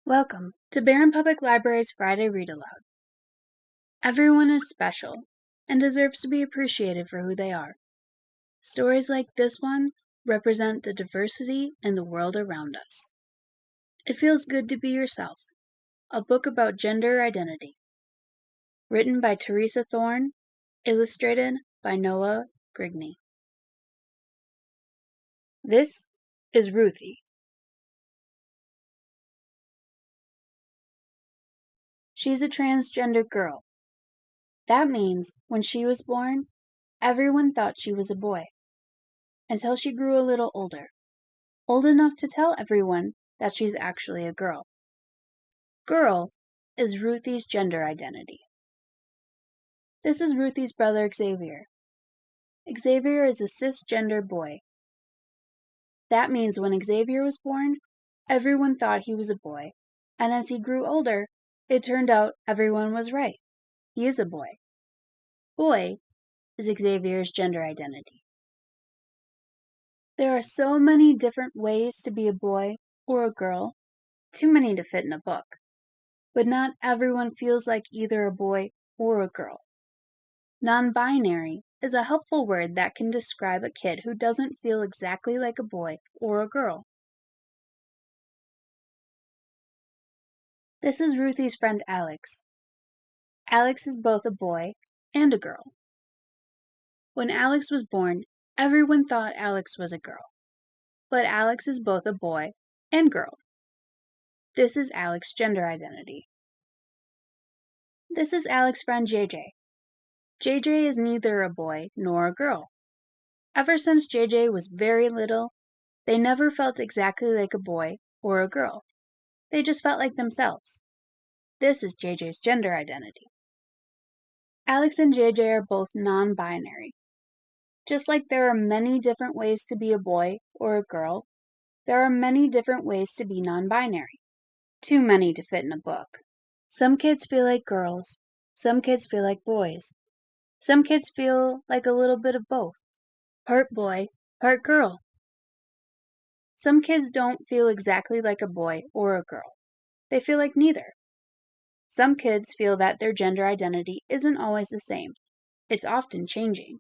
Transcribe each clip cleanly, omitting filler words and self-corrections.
Welcome to Barron Public Library's Friday Read Aloud. Everyone is special and deserves to be appreciated for who they are. Stories like this one represent the diversity in the world around us. It Feels Good to Be Yourself, a book about gender identity. Written by Theresa Thorn, illustrated by Noah Grigni. This is Ruthie. She's a transgender girl. That means when she was born, everyone thought she was a boy, until she grew a little older, old enough to tell everyone that she's actually a girl. Girl is Ruthie's gender identity. This is Ruthie's brother Xavier. Xavier is a cisgender boy. That means when Xavier was born, everyone thought he was a boy, and as he grew older, it turned out everyone was right. He is a boy. Boy is Xavier's gender identity. There are so many different ways to be a boy or a girl, too many to fit in a book. But not everyone feels like either a boy or a girl. Non-binary is a helpful word that can describe a kid who doesn't feel exactly like a boy or a girl. This is Ruthie's friend Alex. Alex is both a boy and a girl. When Alex was born, everyone thought Alex was a girl. But Alex is both a boy and girl. This is Alex's gender identity. This is Alex's friend JJ. JJ is neither a boy nor a girl. Ever since JJ was very little, they never felt exactly like a boy or a girl. They just felt like themselves. This is JJ's gender identity. Alex and JJ are both non-binary. Just like there are many different ways to be a boy or a girl, there are many different ways to be non-binary. Too many to fit in a book. Some kids feel like girls. Some kids feel like boys. Some kids feel like a little bit of both. Part boy, part girl. Some kids don't feel exactly like a boy or a girl. They feel like neither. Some kids feel that their gender identity isn't always the same. It's often changing.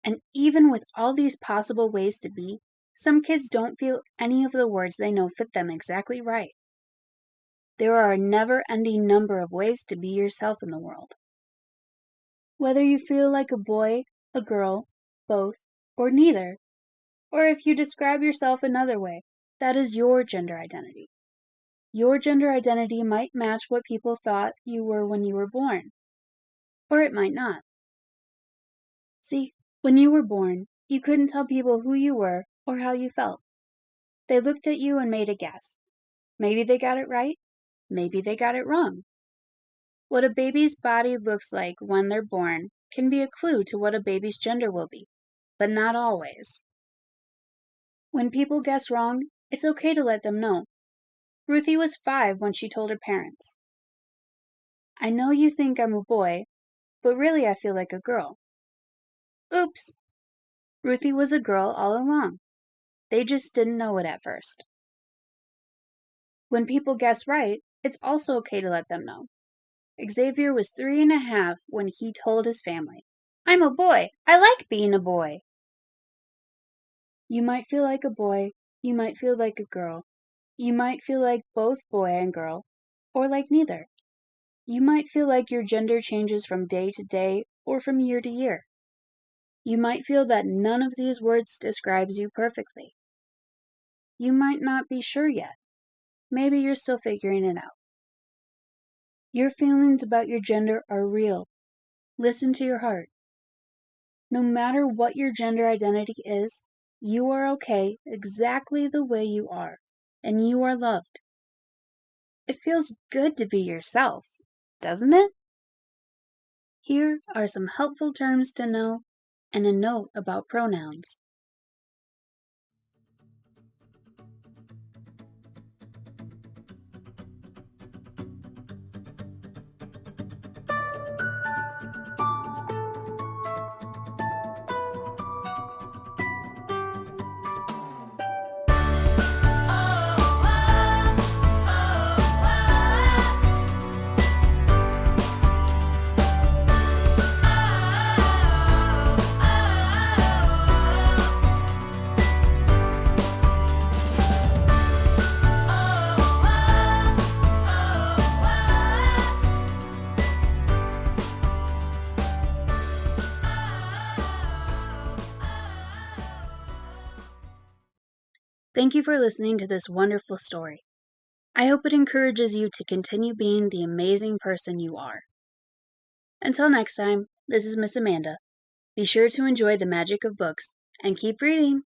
And even with all these possible ways to be, some kids don't feel any of the words they know fit them exactly right. There are a never-ending number of ways to be yourself in the world. Whether you feel like a boy, a girl, both, or neither, or if you describe yourself another way, that is your gender identity. Your gender identity might match what people thought you were when you were born, or it might not. See, when you were born, you couldn't tell people who you were or how you felt. They looked at you and made a guess. Maybe they got it right, maybe they got it wrong. What a baby's body looks like when they're born can be a clue to what a baby's gender will be, but not always. When people guess wrong, it's okay to let them know. Ruthie was 5 when she told her parents, "I know you think I'm a boy, but really I feel like a girl." Oops! Ruthie was a girl all along. They just didn't know it at first. When people guess right, it's also okay to let them know. Xavier was 3.5 when he told his family, "I'm a boy. I like being a boy." You might feel like a boy, you might feel like a girl, you might feel like both boy and girl, or like neither. You might feel like your gender changes from day to day or from year to year. You might feel that none of these words describes you perfectly. You might not be sure yet. Maybe you're still figuring it out. Your feelings about your gender are real. Listen to your heart. No matter what your gender identity is, you are okay exactly the way you are, and you are loved. It feels good to be yourself, doesn't it? Here are some helpful terms to know and a note about pronouns. Thank you for listening to this wonderful story. I hope it encourages you to continue being the amazing person you are. Until next time, this is Miss Amanda. Be sure to enjoy the magic of books and keep reading!